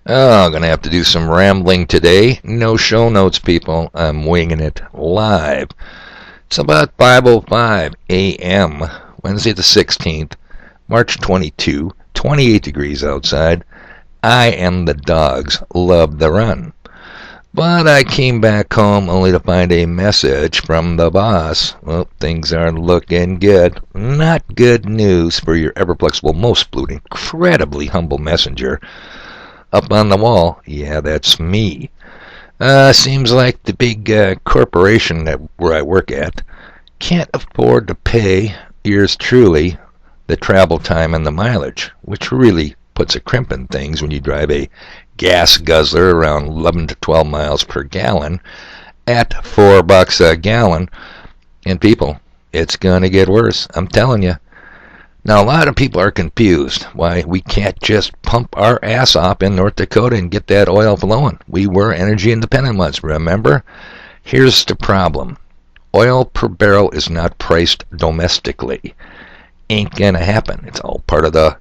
Oh, I'm going to have to do some rambling today. No show notes, people. I'm winging it live. It's about 5:05 a.m., Wednesday the 16th, March 22, 28 degrees outside. I am the dogs love the run. But I came back home only to find a message from the boss. Well, things aren't looking good. Not good news for your ever-flexible, most fluid, incredibly humble messenger. Up on the wall, yeah, that's me. Seems like the big corporation where I work at can't afford to pay yours truly the travel time and the mileage, which really puts a crimp in things when you drive a gas guzzler around 11 to 12 miles per gallon at $4 a gallon. And people, it's going to get worse, I'm telling you. Now, a lot of people are confused why we can't just pump our ass off in North Dakota and get that oil flowing. We were energy independent once, remember? Here's the problem. Oil per barrel is not priced domestically. Ain't gonna happen. It's all part of the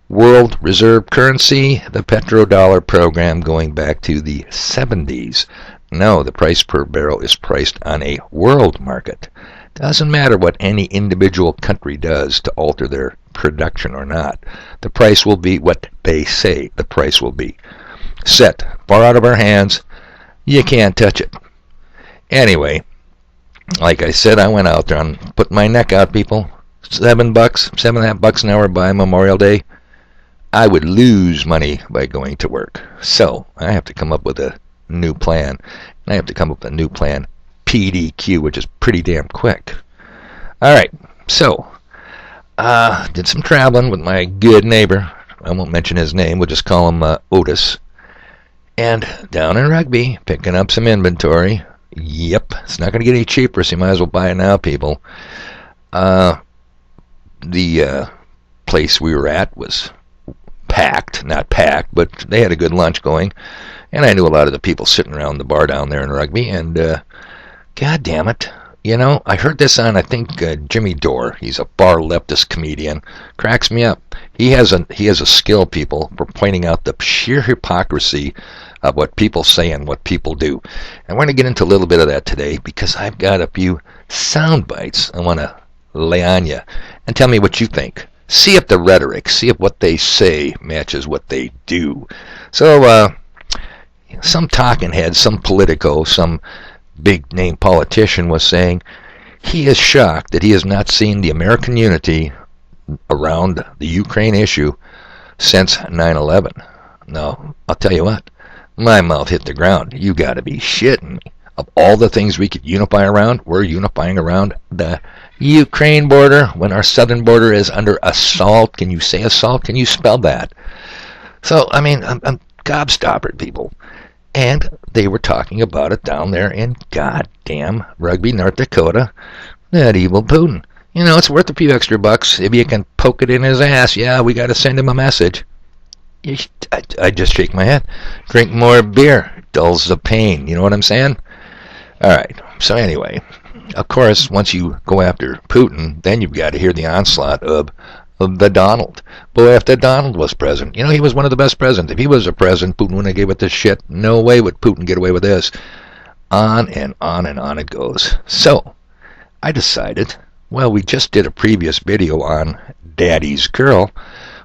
world reserve currency, the petrodollar program going back to the 70s. No, the price per barrel is priced on a world market. Doesn't matter what any individual country does to alter their production or not. The price will be what they say the price will be. Set far out of our hands. You can't touch it. Anyway, like I said, I went out there and put my neck out, people. $7, $7.50 an hour by Memorial Day. I would lose money by going to work. So I have to come up with a new plan. And I have to come up with a new plan PDQ, which is pretty damn quick. Alright, so did some traveling with my good neighbor. I won't mention his name, we'll just call him Otis. And down in Rugby, picking up some inventory. Yep, it's not going to get any cheaper, so you might as well buy it now, people. The place we were at was not packed, but they had a good lunch going. And I knew a lot of the people sitting around the bar down there in Rugby, and God damn it. You know, I heard this on, I think, Jimmy Dore. He's a far leftist comedian. Cracks me up. He has a skill, people, for pointing out the sheer hypocrisy of what people say and what people do. And we're going to get into a little bit of that today because I've got a few sound bites I want to lay on you. And tell me what you think. See if the rhetoric, see if what they say matches what they do. So, some talking head, some politico, some big name politician was saying he is shocked that he has not seen the American unity around the Ukraine issue since 9/11. No, I'll tell you what, my mouth hit the ground. You gotta be shitting me. Of all the things we could unify around, we're unifying around the Ukraine border when our southern border is under assault. Can you say assault? Can you spell that? So, I mean, I'm gobstoppered, people. And they were talking about it down there in goddamn Rugby, North Dakota. That evil Putin. You know, it's worth a few extra bucks if you can poke it in his ass. Yeah, we got to send him a message. I just shake my head. Drink more beer. Dulls the pain. You know what I'm saying? All right. So anyway, of course, once you go after Putin, then you've got to hear the onslaught of the Donald. Boy, if the Donald was president, you know, he was one of the best presidents. If he was a president, Putin wouldn't have gave it this shit. No way would Putin get away with this. On and on and on it goes. So, I decided, well, we just did a previous video on Daddy's Girl.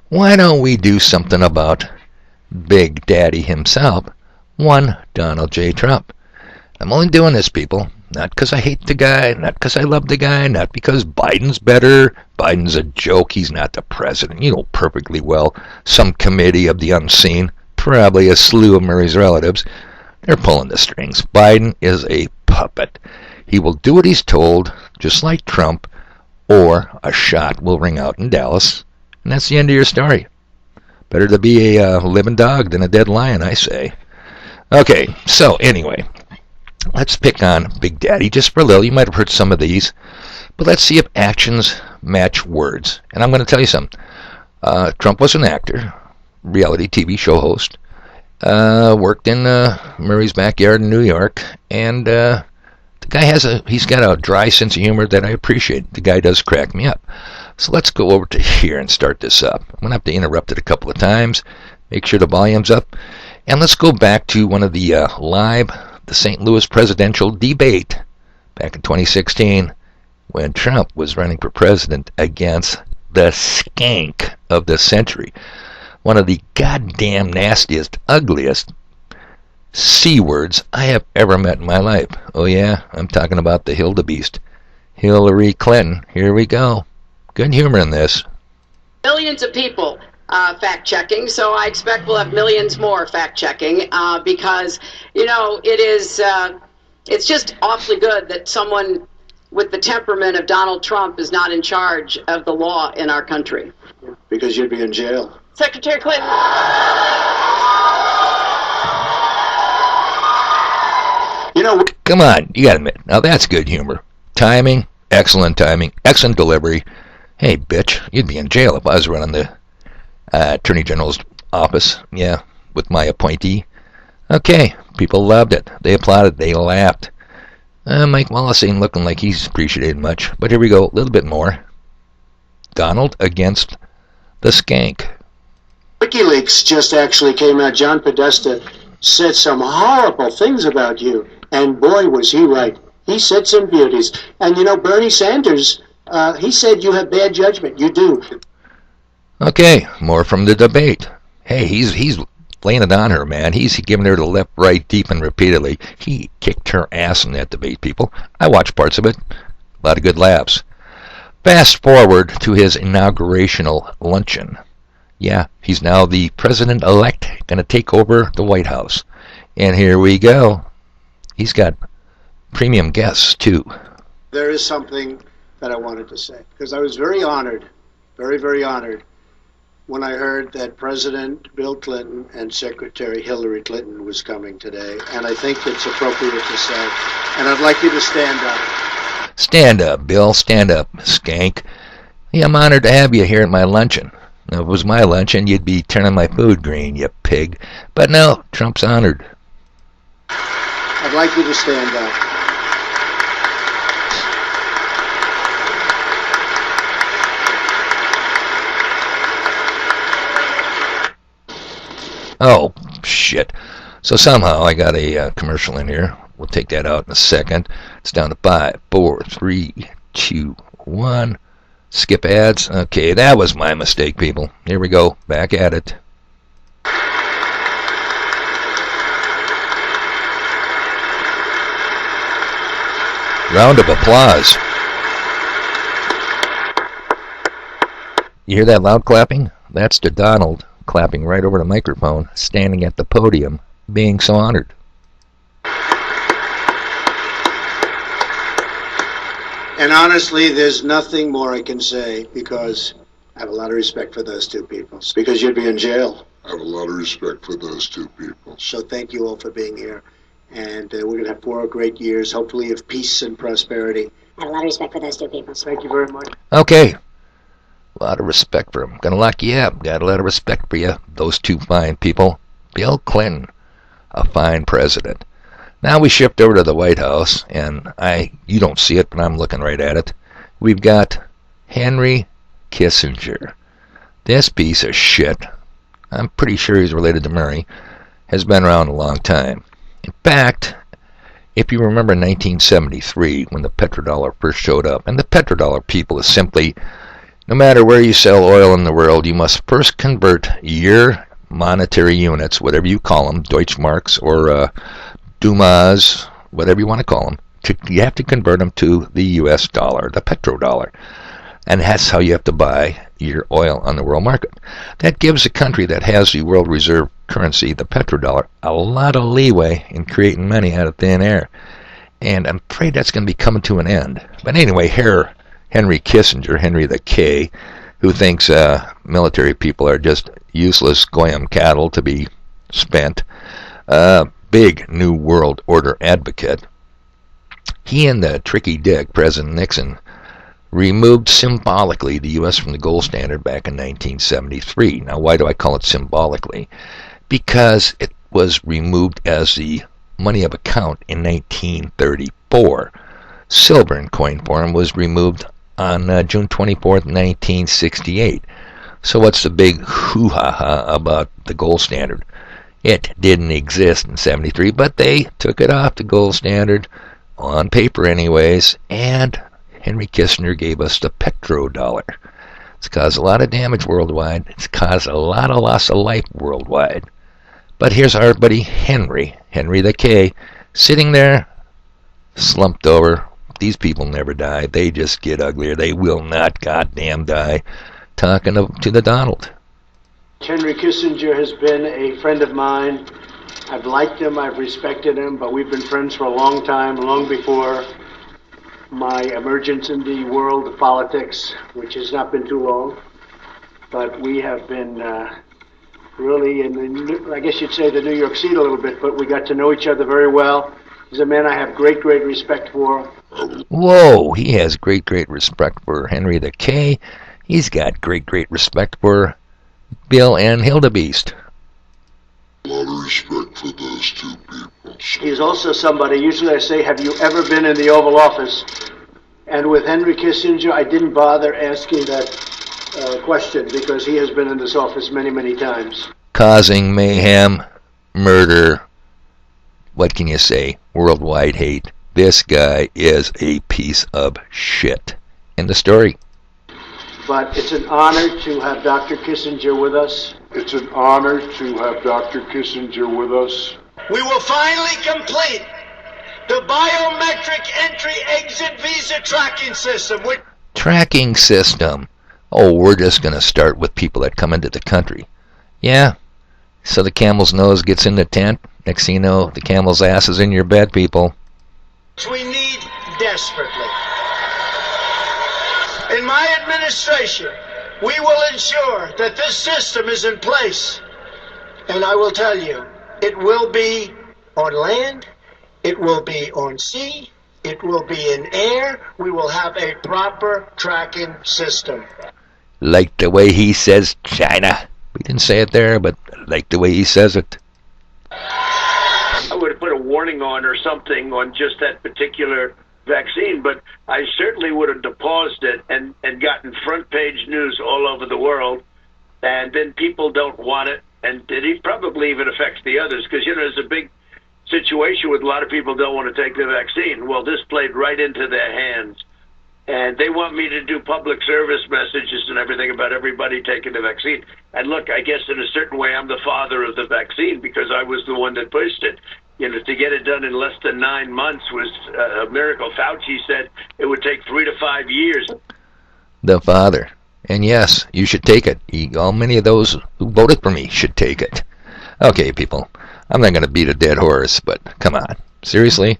Why don't we do something about Big Daddy himself, one Donald J. Trump? I'm only doing this, people, not because I hate the guy, not because I love the guy, not because Biden's better. Biden's a joke. He's not the president. You know perfectly well some committee of the unseen, probably a slew of Murray's relatives, they're pulling the strings. Biden is a puppet. He will do what he's told, just like Trump, or a shot will ring out in Dallas, and that's the end of your story. Better to be a living dog than a dead lion, I say. Okay, so anyway, let's pick on Big Daddy just for a little. You might have heard some of these, but let's see if actions match words. And I'm going to tell you something. Trump was an actor, reality TV show host, worked in Murray's backyard in New York, and the guy he's got a dry sense of humor that I appreciate. The guy does crack me up. So let's go over to here and start this up. I'm going to have to interrupt it a couple of times, make sure the volume's up. And let's go back to one of the the St. Louis presidential debate back in 2016 when Trump was running for president against the skank of the century. One of the goddamn nastiest, ugliest C words I have ever met in my life. Oh yeah, I'm talking about the Hildebeest, Hillary Clinton. Here we go. Good humor in this. Millions of people fact-checking, so I expect we'll have millions more fact-checking because, you know, it's just awfully good that someone with the temperament of Donald Trump is not in charge of the law in our country. Because you'd be in jail. Secretary Clinton. You know, come on, you gotta admit, now that's good humor. Timing, excellent delivery. Hey, bitch, you'd be in jail if I was running the Attorney General's office, yeah, with my appointee. Okay, people loved it. They applauded, they laughed. Mike Wallace ain't looking like he's appreciated much, but here we go, a little bit more. Donald against the skank. WikiLeaks just actually came out. John Podesta said some horrible things about you, and boy, was he right. He said some beauties. And you know, Bernie Sanders, he said you have bad judgment. You do. Okay, more from the debate. Hey, he's laying it on her, man. He's giving her the left, right, deep, and repeatedly. He kicked her ass in that debate, people. I watched parts of it. A lot of good laughs. Fast forward to his inaugurational luncheon. Yeah, he's now the president-elect, going to take over the White House. And here we go. He's got premium guests, too. There is something that I wanted to say, because I was very honored, very, very honored, when I heard that President Bill Clinton and Secretary Hillary Clinton was coming today, and I think it's appropriate to say, and I'd like you to stand up. Stand up, Bill. Stand up, skank. Yeah, I'm honored to have you here at my luncheon. If it was my luncheon, you'd be turning my food green, you pig. But no, Trump's honored. I'd like you to stand up. Oh, shit. So somehow I got a commercial in here. We'll take that out in a second. It's down to 5, 4, 3, 2, 1. Skip ads. Okay, that was my mistake, people. Here we go. Back at it. Round of applause. You hear that loud clapping? That's to Donald clapping right over the microphone, standing at the podium, being so honored. And honestly, there's nothing more I can say, because I have a lot of respect for those two people. Because you'd be in jail. I have a lot of respect for those two people. So thank you all for being here. And we're going to have 4 great years, hopefully of peace and prosperity. I have a lot of respect for those two people. Thank you very much. Okay. A lot of respect for them. Gonna lock you up. Got a lot of respect for you. Those two fine people. Bill Clinton, a fine president. Now we shift over to the White House, and you don't see it, but I'm looking right at it. We've got Henry Kissinger. This piece of shit, I'm pretty sure he's related to Murray, has been around a long time. In fact, if you remember 1973, when the petrodollar first showed up, and the petrodollar, people, is simply, no matter where you sell oil in the world, you must first convert your monetary units, whatever you call them, Deutschmarks or Dumas, whatever you want to call them, you have to convert them to the U.S. dollar, the petrodollar. And that's how you have to buy your oil on the world market. That gives a country that has the world reserve currency, the petrodollar, a lot of leeway in creating money out of thin air. And I'm afraid that's going to be coming to an end. But anyway, here, Henry Kissinger, Henry the K, who thinks military people are just useless goyim cattle to be spent, big New World Order advocate. He and the tricky dick, President Nixon, removed symbolically the U.S. from the gold standard back in 1973. Now, why do I call it symbolically? Because it was removed as the money of account in 1934. Silver in coin form was removed on June 24th, 1968. So what's the big hoo-ha-ha about the gold standard? It didn't exist in 73, but they took it off the gold standard, on paper anyways, and Henry Kissinger gave us the petrodollar. It's caused a lot of damage worldwide. It's caused a lot of loss of life worldwide. But here's our buddy Henry the K, sitting there, slumped over. These people never die. They just get uglier. They will not goddamn die. Talking to the Donald. Henry Kissinger has been a friend of mine. I've liked him, I've respected him, but we've been friends for a long time, long before my emergence in the world of politics, which has not been too long. But we have been really in the, I guess you'd say, the New York City a little bit, but we got to know each other very well. He's a man I have great respect for. Whoa, he has great respect for Henry the K. He's got great respect for Bill and Hildebeest. A lot of respect for those two people. He's also somebody, usually I say, have you ever been in the Oval Office? And with Henry Kissinger, I didn't bother asking that question because he has been in this office many times. Causing mayhem, murder, what can you say? Worldwide hate. This guy is a piece of shit. End the story. But it's an honor to have Dr. Kissinger with us. It's an honor to have Dr. Kissinger with us. We will finally complete the biometric entry-exit visa tracking system. Tracking system. Oh, we're just going to start with people that come into the country. Yeah. So the camel's nose gets in the tent. Next thing you know, the camel's ass is in your bed, people. We need desperately. In my administration, we will ensure that this system is in place. And I will tell you, it will be on land, it will be on sea, it will be in air. We will have a proper tracking system. Like the way he says China. We didn't say it there, but like the way he says it. I would have put a warning on or something on just that particular vaccine, but I certainly would have depaused it and gotten front page news all over the world, and then people don't want it, and it probably even affects the others, because, you know, there's a big situation with a lot of people don't want to take the vaccine. Well, this played right into their hands, and they want me to do public service messages and everything about everybody taking the vaccine. And look, I guess in a certain way I'm the father of the vaccine because I was the one that pushed it. You know, to get it done in less than 9 months was a miracle. Fauci said it would take 3 to 5 years. The father. And yes, you should take it. All many of those who voted for me should take it. Okay, people, I'm not going to beat a dead horse, but come on. Seriously?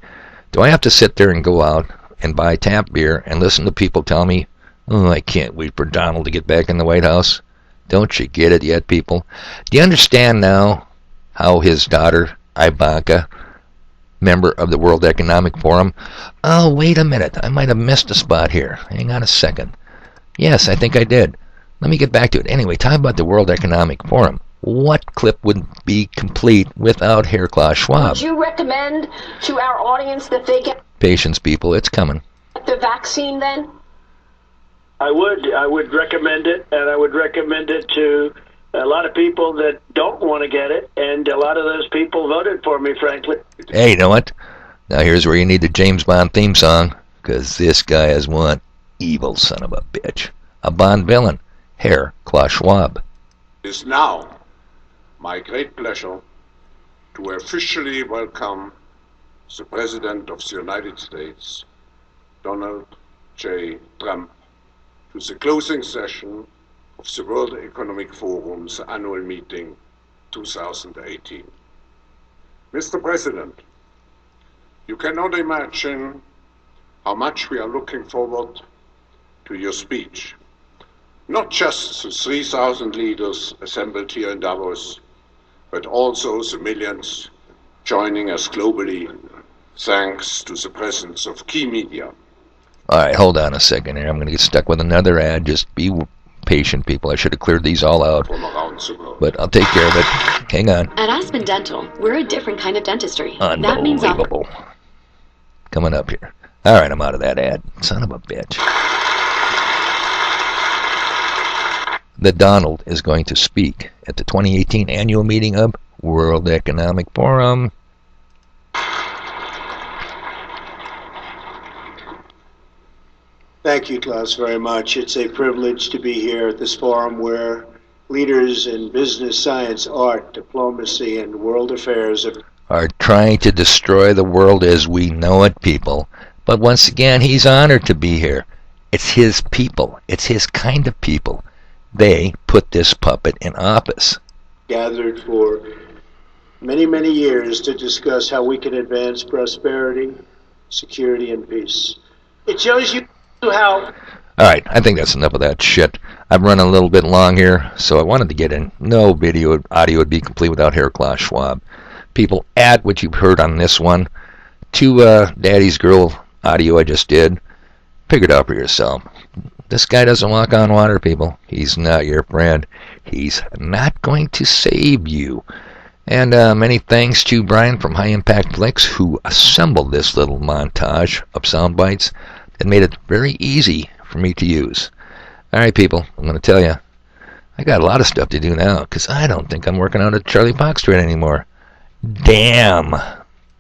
Do I have to sit there and go out and buy tap beer and listen to people tell me, oh, I can't wait for Donald to get back in the White House? Don't you get it yet, people? Do you understand now how his daughter, Ivanka, member of the World Economic Forum. Oh, wait a minute. I might have missed a spot here. Hang on a second. Yes, I think I did. Let me get back to it. Anyway, talk about the World Economic Forum. What clip would be complete without Herr Klaus Schwab? Would you recommend to our audience that they get Patience, people. It's coming. the vaccine then? I would recommend it, and I would recommend it to a lot of people that don't want to get it, and a lot of those people voted for me, frankly. Hey, you know what? Now here's where you need the James Bond theme song, because this guy is one evil son of a bitch. A Bond villain, Herr Klaus Schwab. It is now my great pleasure to officially welcome the President of the United States, Donald J. Trump, to the closing session of the World Economic Forum's annual meeting 2018. Mr. President, you cannot imagine how much we are looking forward to your speech. Not just the 3,000 leaders assembled here in Davos, but also the millions joining us globally, thanks to the presence of key media. All right, hold on a second here. I'm going to get stuck with another ad. Just be patient, people. I should have cleared these all out, From around the world. but I'll take care of it. Hang on. At Aspen Dental, we're a different kind of dentistry. That means Unbelievable. Coming up here. All right, I'm out of that ad. Son of a bitch. The Donald is going to speak at the 2018 annual meeting of World Economic Forum. Thank you, Klaus, very much. It's a privilege to be here at this forum where leaders in business, science, art, diplomacy, and world affairs are trying to destroy the world as we know it, people. But once again, he's honored to be here. It's his people. It's his kind of people. They put this puppet in office. Gathered for many, many years to discuss how we can advance prosperity, security, and peace. It shows you how... All right, I think that's enough of that shit. I'm running a little bit long here, so I wanted to get in. No audio would be complete without Hair Klaus Schwab. People, add what you've heard on this one to Daddy's Girl audio I just did. Figure it out for yourself. This guy doesn't walk on water, people. He's not your friend. He's not going to save you. And many thanks to Brian from High Impact Flicks, who assembled this little montage of sound bites that made it very easy for me to use. All right, people, I'm going to tell you, I got a lot of stuff to do now because I don't think I'm working out at Charlie Foxtrot anymore. Damn.